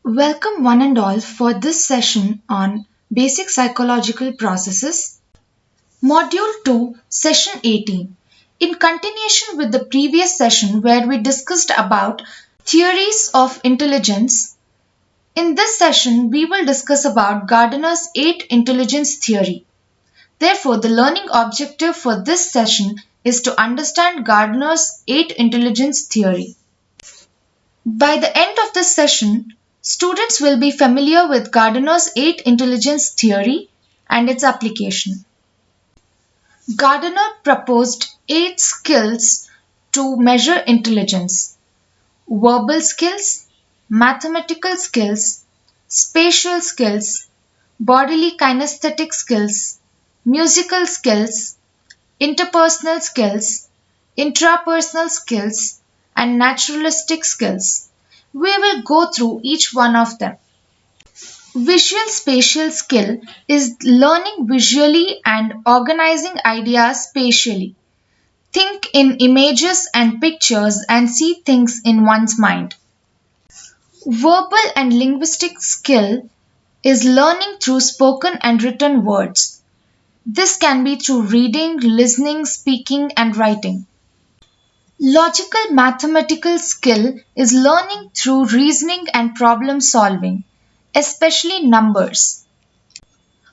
Welcome one and all for this session on basic psychological processes, Module 2, Session 18. In continuation with the previous session where we discussed about theories of intelligence, in this session we will discuss about Gardner's 8 intelligence theory. Therefore, the learning objective for this session is to understand Gardner's 8 intelligence theory. By the end of this session, students will be familiar with Gardner's 8 intelligence theory and its application. Gardner proposed 8 skills to measure intelligence: verbal skills, mathematical skills, spatial skills, bodily kinesthetic skills, musical skills, interpersonal skills, intrapersonal skills, and naturalistic skills. We will go through each one of them. Visual spatial skill is learning visually and organizing ideas spatially. Think in images and pictures and see things in one's mind. Verbal and linguistic skill is learning through spoken and written words. This can be through reading, listening, speaking, and writing. Logical mathematical skill is learning through reasoning and problem solving, especially numbers.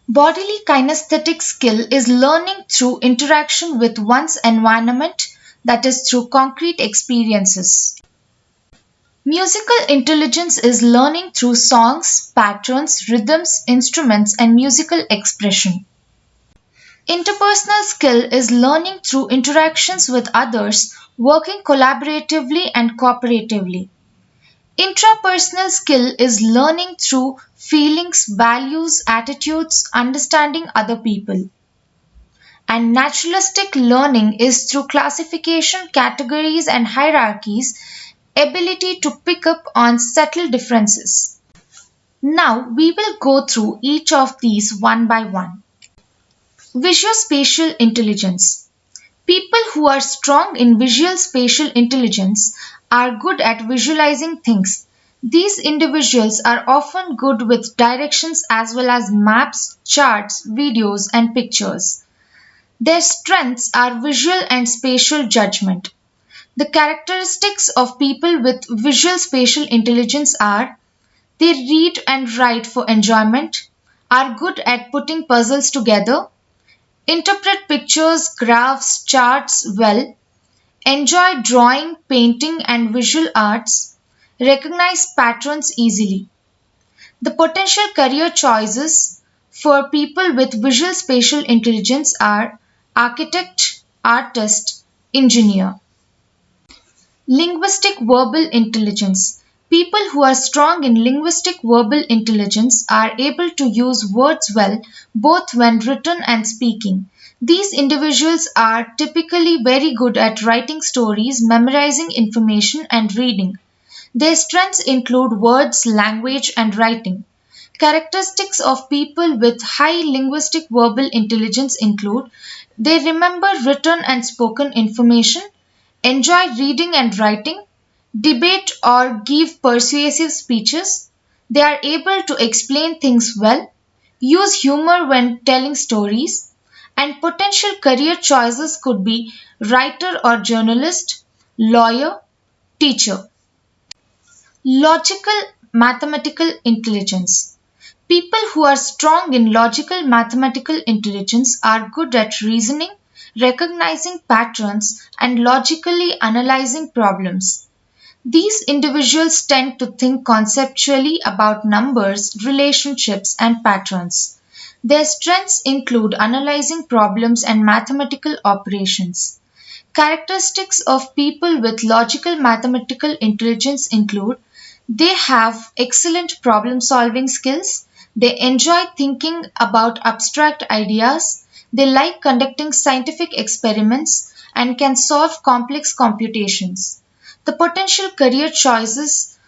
Bodily kinesthetic skill is learning through interaction with one's environment, that is, through concrete experiences. Musical intelligence is learning through songs, patterns, rhythms, instruments, and musical expression. Interpersonal skill is learning through interactions with others, working collaboratively and cooperatively. Intrapersonal skill is learning through feelings, values, attitudes, understanding other people. And naturalistic learning is through classification, categories, and hierarchies, ability to pick up on subtle differences. Now we will go through each of these one by one. Visuospatial intelligence. People who are strong in visual spatial intelligence are good at visualizing things. These individuals are often good with directions as well as maps, charts, videos, and pictures. Their strengths are visual and spatial judgment. The characteristics of people with visual spatial intelligence are: they read and write for enjoyment, are good at putting puzzles together, interpret pictures, graphs, charts well, enjoy drawing, painting, and visual arts, recognize patterns easily. The potential career choices for people with visual spatial intelligence are architect, artist, engineer. Linguistic verbal intelligence. People who are strong in linguistic verbal intelligence are able to use words well both when written and speaking. These individuals are typically very good at writing stories, memorizing information, and reading. Their strengths include words, language, and writing. Characteristics of people with high linguistic verbal intelligence include: they remember written and spoken information, enjoy reading and writing, debate or give persuasive speeches, they are able to explain things well, use humor when telling stories, and potential career choices could be writer or journalist, lawyer, teacher. Logical mathematical intelligence. People who are strong in logical mathematical intelligence are good at reasoning, recognizing patterns, and logically analyzing problems. These individuals tend to think conceptually about numbers, relationships, and patterns. Their strengths include analyzing problems and mathematical operations. Characteristics of people with logical mathematical intelligence include: they have excellent problem solving skills, they enjoy thinking about abstract ideas, they like conducting scientific experiments, and can solve complex computations. The potential career choices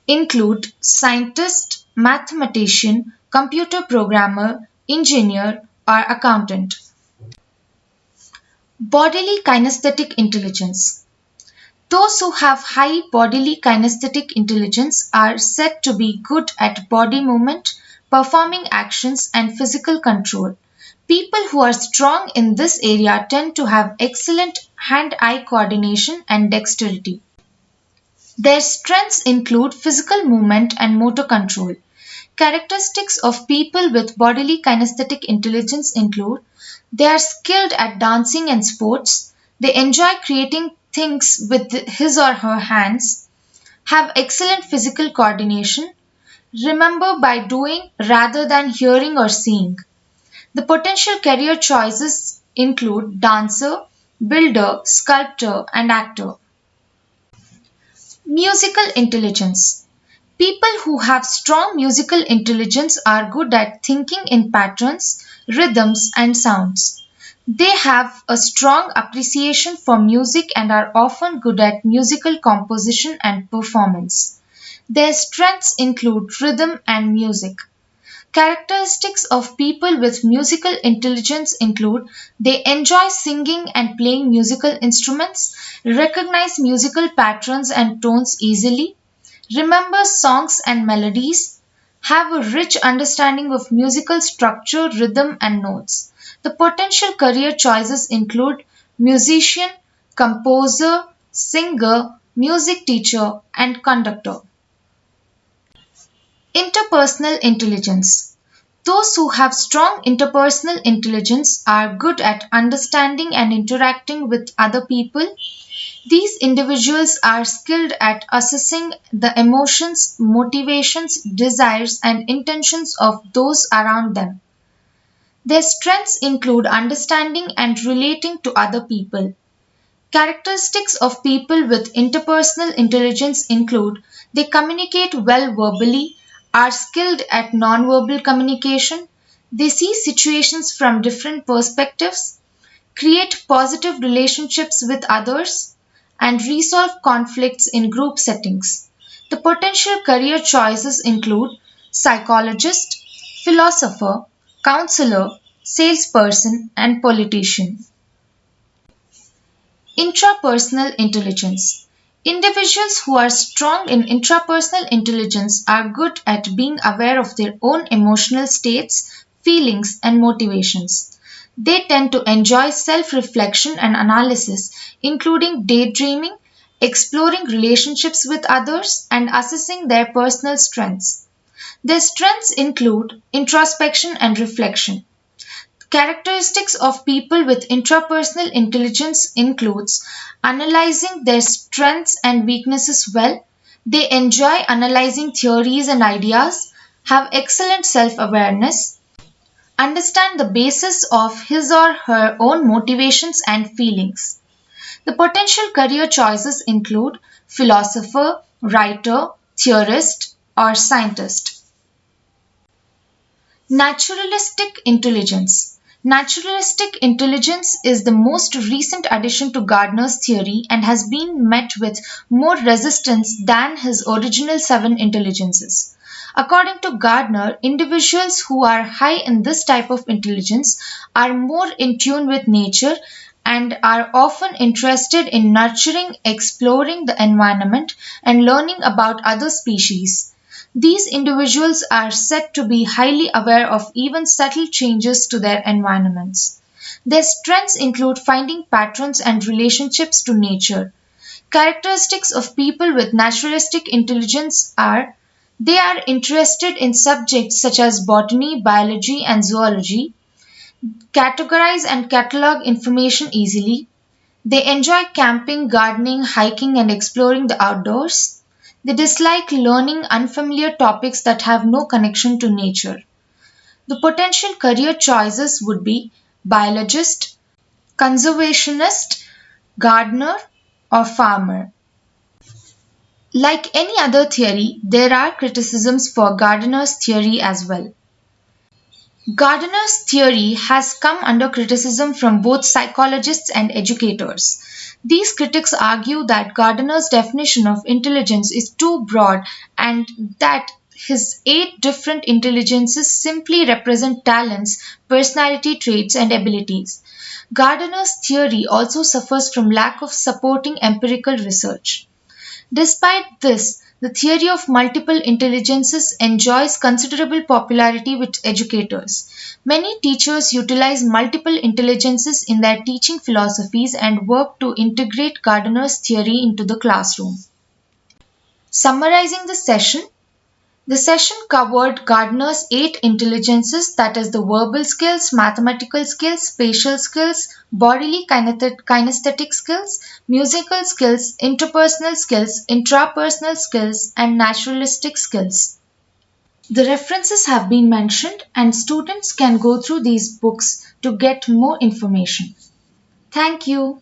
include scientist, mathematician, computer programmer, engineer, or accountant. Bodily kinesthetic intelligence. Those who have high bodily kinesthetic intelligence are said to be good at body movement, performing actions, and physical control. People who are strong in this area tend to have excellent hand eye coordination and dexterity. Their strengths include physical movement and motor control. Characteristics of people with bodily kinesthetic intelligence include they are skilled at dancing and sports, they enjoy creating things with his or her hands, have excellent physical coordination, remember by doing rather than hearing or seeing. The potential career choices include dancer, builder, sculptor, and actor. Musical intelligence. People who have strong musical intelligence are good at thinking in patterns, rhythms, and sounds. They have a strong appreciation for music and are often good at musical composition and performance. Their strengths include rhythm and music. Characteristics of people with musical intelligence include they enjoy singing and playing musical instruments, recognize musical patterns and tones easily, remember songs and melodies, have a rich understanding of musical structure, rhythm, and notes. The potential career choices include musician, composer, singer, music teacher, and conductor. Interpersonal intelligence. Those who have strong interpersonal intelligence are good at understanding and interacting with other people. These individuals are skilled at assessing the emotions, motivations, desires, and intentions of those around them. Their strengths include understanding and relating to other people. Characteristics of people with interpersonal intelligence include they communicate well verbally, are skilled at nonverbal communication, they see situations from different perspectives, create positive relationships with others, and resolve conflicts in group settings. The potential career choices include psychologist, philosopher, counselor, salesperson, and politician. Intrapersonal intelligence. Individuals who are strong in intrapersonal intelligence are good at being aware of their own emotional states, feelings, and motivations. They tend to enjoy self reflection and analysis, including daydreaming, exploring relationships with others, and assessing their personal strengths. Their strengths include introspection and reflection. Characteristics of people with intrapersonal intelligence includes analyzing their strengths and weaknesses well. They enjoy analyzing theories and ideas, have excellent self-awareness, understand the basis of his or her own motivations and feelings. The potential career choices include philosopher, writer, theorist, or scientist. Naturalistic intelligence. Naturalistic intelligence is the most recent addition to Gardner's theory and has been met with more resistance than his original seven intelligences. According to Gardner, individuals who are high in this type of intelligence are more in tune with nature and are often interested in nurturing, exploring the environment, and learning about other species. These individuals are said to be highly aware of even subtle changes to their environments. Their strengths include finding patterns and relationships to nature. Characteristics of people with naturalistic intelligence are they are interested in subjects such as botany, biology, and zoology, categorize and catalog information easily. They enjoy camping, gardening, hiking, and exploring the outdoors. They dislike learning unfamiliar topics that have no connection to nature. The potential career choices would be biologist, conservationist, gardener, or farmer. Like any other theory, there are criticisms for Gardner's theory as well. Gardner's theory has come under criticism from both psychologists and educators. These critics argue that Gardner's definition of intelligence is too broad and that his 8 different intelligences simply represent talents, personality traits, and abilities. Gardner's theory also suffers from lack of supporting empirical research. Despite this, the theory of multiple intelligences enjoys considerable popularity with educators. Many teachers utilize multiple intelligences in their teaching philosophies and work to integrate Gardner's theory into the classroom. Summarizing the session covered Gardner's 8 intelligences, that is, the verbal skills, mathematical skills, spatial skills, bodily kinesthetic skills, musical skills, interpersonal skills, intrapersonal skills, and naturalistic skills. The references have been mentioned, and students can go through these books to get more information. Thank you.